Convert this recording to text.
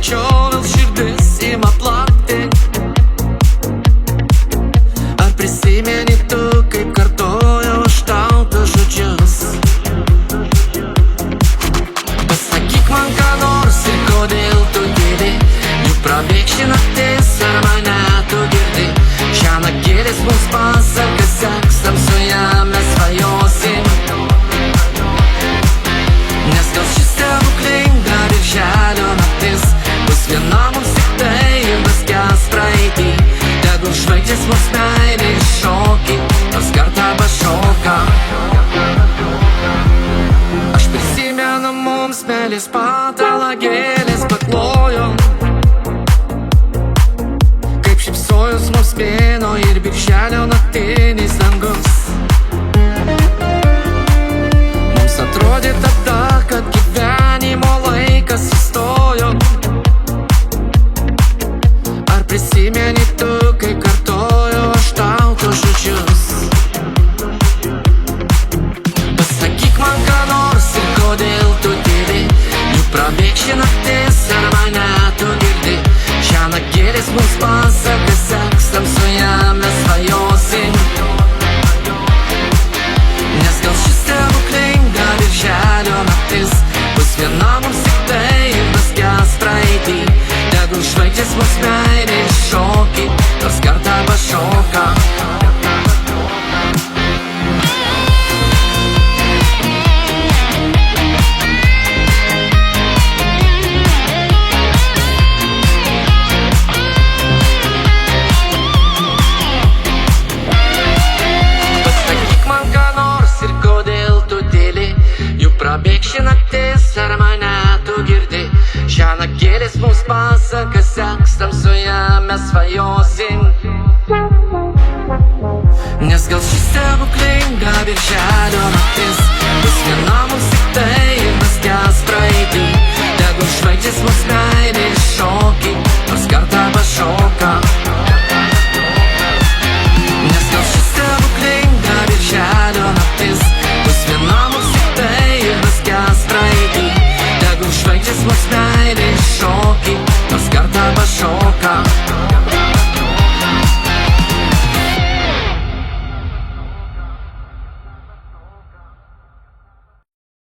greičiau vėl širdis ima plakti. Ar prisimeni tu, kaip kartojau aš tau tuos žodžius? Pasakyk man ką nors ir kodėl tu gėdi, juk prabėgši naktis, ar mane tu girdi? Šiąnakt gėlės mums pasaka, seks tamsoje mes svajosim. Nes gal šis stebuklinga birželio naktis bus viena mums tik tai ir nuskęs praeitį. Tegul žvaigždės mums meilė iššokį, nors kartą pašoka. Aš prisimenu mums meilės patalą, gėlės paklojo, kaip šypsojus mums mėnuo ir birželio naktinis dangus. Mums atrodė tada, kad gyvenimo laikas sustojo. Ar prisimeni tu, kai kartojau aš tau tuos žodžius? Pasakyk man ką nors ir kodėl tu gėdi, juk prabėgši naktis, ar mane tu girdi? Šiąnakt gėlės mums pasaka, seks tamsoje mes svajosim. Nes gal šis stebuklinga birželio naktis bus viena mums tik tai ir nuskęs praeitį. Tegul žvaigždės mums meilė iššokį, nors kartą pašoka. Prabėgši naktis, ar mane tu girdi? Šiąnakt gėlės mums pasaka, seks tamsoje mes svajosim. Nes gal šis stebuklinga birželio naktis